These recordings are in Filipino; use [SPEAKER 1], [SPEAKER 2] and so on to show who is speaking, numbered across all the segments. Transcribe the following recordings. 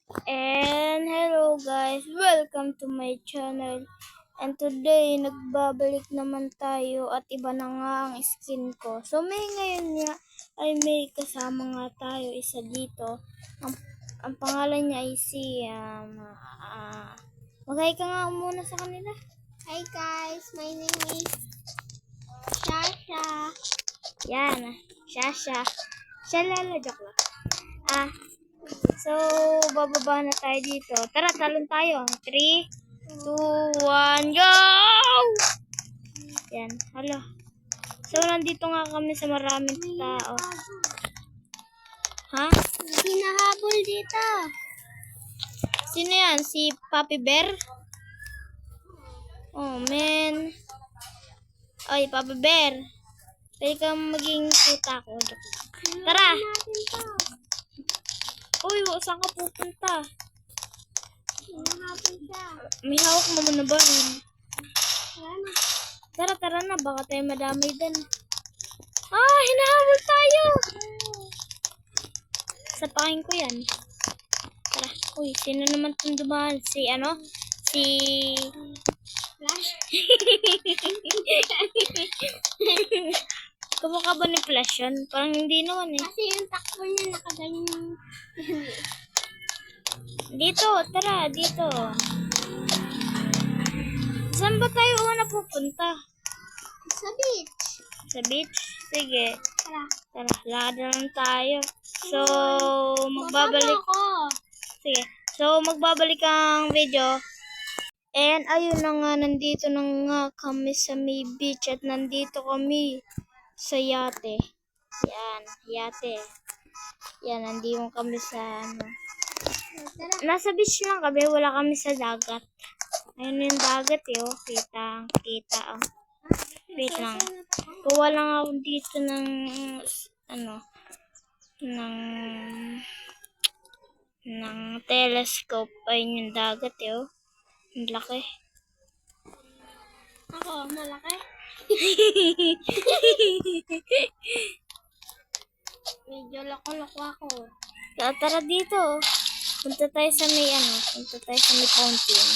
[SPEAKER 1] And hello guys, welcome to my channel. And today, nagbabalik naman tayo at iba na nga ang skin ko. So ngayon nga ay may kasama nga tayo, isa dito. Ang pangalan niya ay si mag-hi ka nga muna sa kanila.
[SPEAKER 2] Hi guys, my name is Shasha.
[SPEAKER 1] Yan, Shasha. Shalala, joke lang. So, bababa na tayo dito. Tara, talon tayo. 3, 2, 1, go! Yan, halo. So, nandito nga kami sa maraming tao. Ha?
[SPEAKER 2] Hinahabol dito.
[SPEAKER 1] Sino yan? Si Papi Bear? Oh, man. Ay, Papi Bear. Pwede kang maging puta ko. Tara! Uy, saan ka pupunta?
[SPEAKER 2] Hinahabol siya.
[SPEAKER 1] May hawak mo na ba rin?
[SPEAKER 2] Tara na.
[SPEAKER 1] Tara na, baka tayo madamay din. Hinahabol tayo! Sapakin ko yan. Tara. Uy, sino naman itong dumaan? Si
[SPEAKER 2] Flash.
[SPEAKER 1] Kamukha ba ni Flash yan? Parang hindi naman eh.
[SPEAKER 2] Kasi yung takbo niya nakaganyan.
[SPEAKER 1] Dito, tara, dito. Saan ba tayo una pupunta?
[SPEAKER 2] Sa beach.
[SPEAKER 1] Sa beach? Sige.
[SPEAKER 2] Tara.
[SPEAKER 1] Tara, lakad na lang tayo. So, magbabalik.
[SPEAKER 2] Ako.
[SPEAKER 1] Sige. So, magbabalik ang video. And, ayun na nga, nandito na nga kami sa may beach at nandito kami sa yate. Yan, yate. Yan, nandito kami sa,
[SPEAKER 2] Tara.
[SPEAKER 1] nasa beach lang kami, wala kami sa dagat. Ayun yung dagat eh, oh. Kita, oh. Wait lang. Kuha lang ako dito ng, ng telescope. Ayun yung dagat eh, oh. Ang laki.
[SPEAKER 2] Ako, malaki. Medyo loko-loko ako.
[SPEAKER 1] Tara dito. Punta tayo sa may fountain.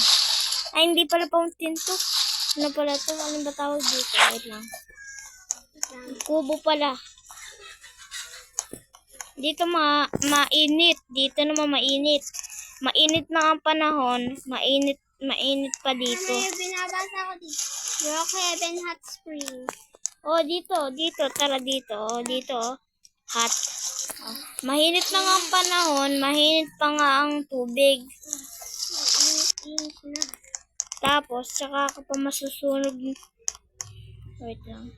[SPEAKER 1] Ay, hindi pala fountain to. Ano pala to? Ano ba tawag dito? Wait lang. Kubo pala. Dito mainit. Dito naman mainit. Mainit na ang panahon. Mainit pa dito.
[SPEAKER 2] Ano yung binabasa ko dito? Brookhaven Hot Springs.
[SPEAKER 1] Oh, dito. Tara dito. Oh, dito. Hot. Oh. Mahinit na nga ang panahon. Mahinit pa nga ang tubig.
[SPEAKER 2] Init na.
[SPEAKER 1] Tapos, tsaka ka pa masusunog. Wait lang.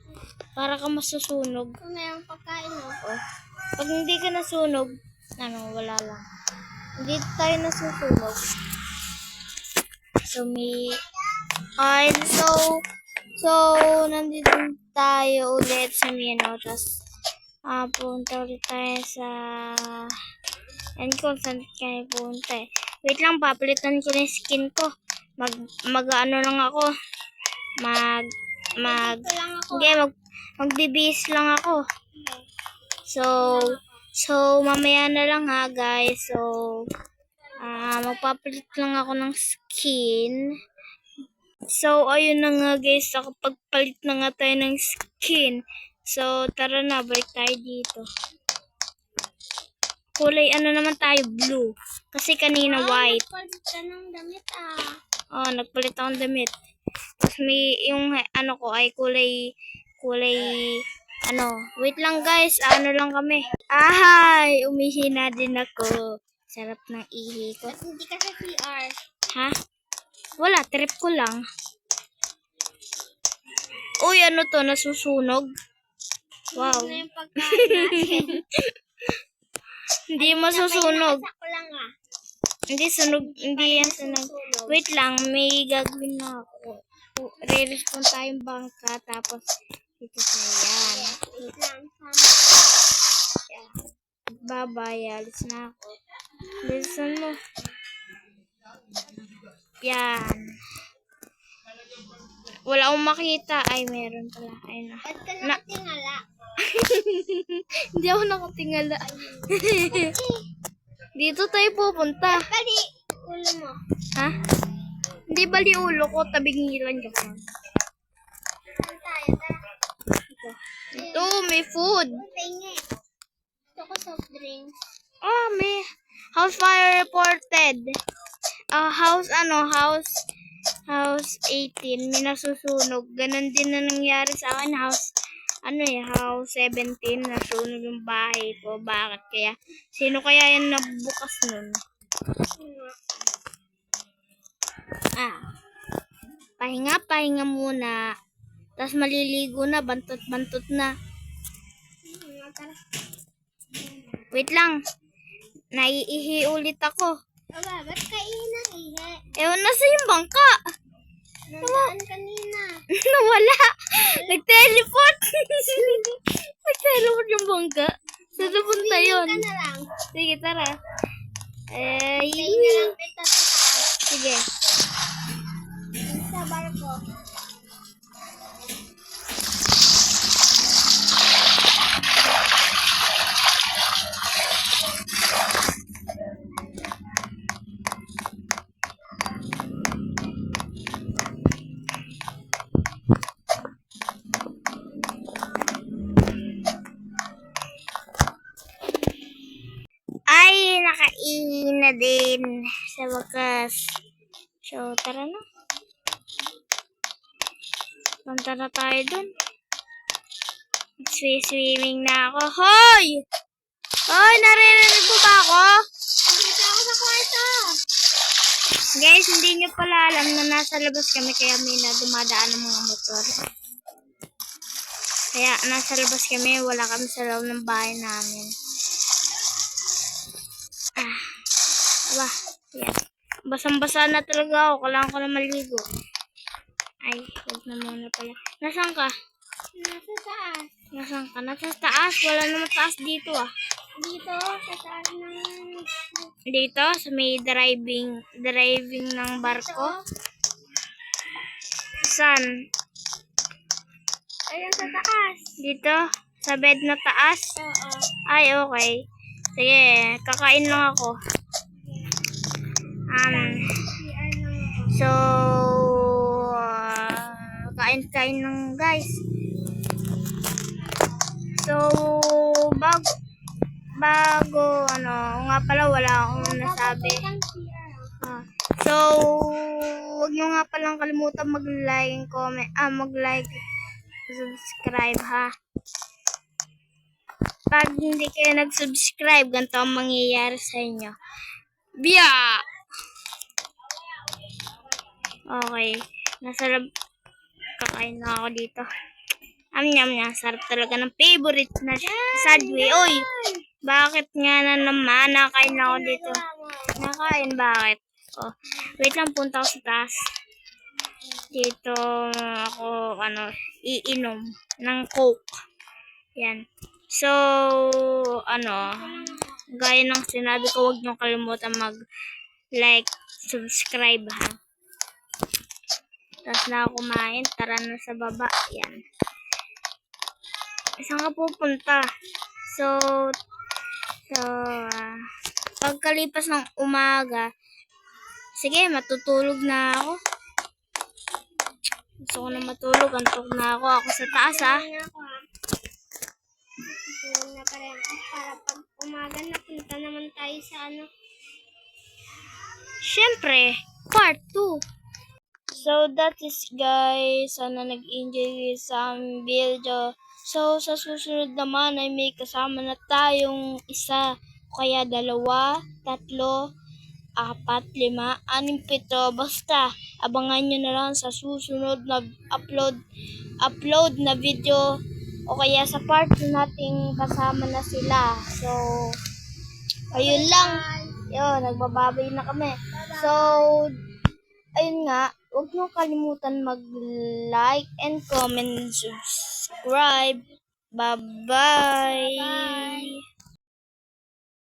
[SPEAKER 1] Para ka masusunog.
[SPEAKER 2] Kung mayroong pagkain, no?
[SPEAKER 1] Oh. Pag hindi ka nasunog, wala lang. Hindi tayo nasusunog. So, nandito tayo ulit sa Mino. Tapos, punta ulit tayo sa... And kung saan kayo punta eh. Wait lang, papalitan ko na yung skin ko. Mag-ano lang ako. Magbibihis lang ako. So, mamaya na lang ha, guys. So, magpapalit lang ako ng skin. So, ayun na nga, guys. Nakapagpalit na nga tayo ng skin. So, tara na, balik tayo dito. Kulay, naman tayo, blue. Kasi kanina white.
[SPEAKER 2] Nagpalit ka ng damit,
[SPEAKER 1] Nagpalit akong damit. Tapos may, yung ko ay kulay, wait lang guys, lang kami. Umihi na din ako. Sarap ng ihi ko.
[SPEAKER 2] Ba't hindi ka sa CR?
[SPEAKER 1] Ha? Wala, trip ko lang. Uy, to, nasusunog? Wow.
[SPEAKER 2] Ano yung pagkain natin?
[SPEAKER 1] Hindi masusunog.
[SPEAKER 2] Pinakasa ko lang,
[SPEAKER 1] Hindi yan sunog. Wait lang, may gagawin na ako. Re-respond tayong bangka, tapos dito tayo yan.
[SPEAKER 2] Wait lang,
[SPEAKER 1] Yan. Bye-bye, alis na ako. Listen mo. Yan. Wala akong makita. Ay, meron pala. Ayun na.
[SPEAKER 2] Ba't ka nakatingala?
[SPEAKER 1] Hindi ako nakatingala. Dito tayo pupunta.
[SPEAKER 2] Bali, ulo mo.
[SPEAKER 1] Ha? Hindi bali ulo ko, tabing ngilan ka pa.
[SPEAKER 2] Saan tayo? Tara.
[SPEAKER 1] Ito, may food.
[SPEAKER 2] Pahingi. Gusto ko soft drinks.
[SPEAKER 1] Oh, may house fire reported. House 18, may nasusunog. Ganon din na nangyari sa akin, house 17, nasunog yung bahay ko. Bakit kaya? Sino kaya yung nabukas nun? Pahinga muna. Tapos maliligo na, bantot na.
[SPEAKER 2] Tara.
[SPEAKER 1] Wait lang. Naiihi ulit ako.
[SPEAKER 2] Aba, ba't kainin ng ihe?
[SPEAKER 1] Ewan, nasa yung bangka.
[SPEAKER 2] Nandaan kanina.
[SPEAKER 1] Nawala. Nag-teleport. Nag-teleport yung bangka. Saan napunta yun?
[SPEAKER 2] Ka na lang.
[SPEAKER 1] Sige, tara.
[SPEAKER 2] Tayo na lang kita sa taas.
[SPEAKER 1] Sige.
[SPEAKER 2] Sa barko.
[SPEAKER 1] Ay, nakain na din sa wakas. So, tara na. Punta na tayo dun. Swimming na ako. Hoy! Hoy, naririnig mo ba ako?
[SPEAKER 2] Dito ako sa kwarto.
[SPEAKER 1] Guys, hindi nyo pala alam na nasa labas kami kaya may na dumadaan ng mga motor. Kaya nasa labas kami, wala kami sa loob ng bahay namin. Aba, yan. Basang-basa na talaga ako. Kailangan ko na maligo. Ay, huwag na muna pala. Nasaan ka?
[SPEAKER 2] Nasa taas.
[SPEAKER 1] Nasaan ka? Nasa taas. Wala naman taas dito ah.
[SPEAKER 2] Dito, sa taas ng...
[SPEAKER 1] Dito, sa may driving ng barko. Saan?
[SPEAKER 2] Ayun, sa taas.
[SPEAKER 1] Dito? Sa bed na taas?
[SPEAKER 2] Oo.
[SPEAKER 1] Ay, okay. Sige, kakain lang ako.
[SPEAKER 2] CR lang ako.
[SPEAKER 1] So, kain lang guys. So, bago, nga pala wala akong nasabi.
[SPEAKER 2] Ang CR.
[SPEAKER 1] So, wag nyo nga palang kalimutan mag-like, comment, mag-like, subscribe ha. Pag hindi kayo nag-subscribe, ganito ang mangyayari sa inyo. Biya! Okay. Kakain na ako dito. Nyam, sarap talaga ng favorite na Subway. Oy! Bakit nga na naman? Nakain na ako dito. Nakain, bakit? Oh, wait lang, punta ako sa taas. Dito ako, iinom ng Coke. Yan. So, gaya ng sinabi ko, huwag niyong kalimutan mag-like, subscribe ha. Tapos na ako kumain, tara na sa baba. Yan. Saan ka pupunta? So, pagkalipas ng umaga, sige, matutulog na ako. Gusto ko na matulog, antok na ako. Ako sa taas ha.
[SPEAKER 2] Tulog na pa rin. Para pag umaga, napunta naman tayo sa
[SPEAKER 1] Siyempre, part 2. So, that is guys. Sana nag-enjoy sa aming video. So, sa susunod naman ay may kasama na tayong isa, kaya 2, 3, 4, 5, 6, 7. Basta, abangan nyo na lang sa susunod na upload na video o kaya sa part nating kasama na sila. So, ayun lang. Yun, nagbababay na kami. So, ayun nga, huwag nyo kalimutan mag-like and comment, subscribe. Bye-bye!
[SPEAKER 2] Bye!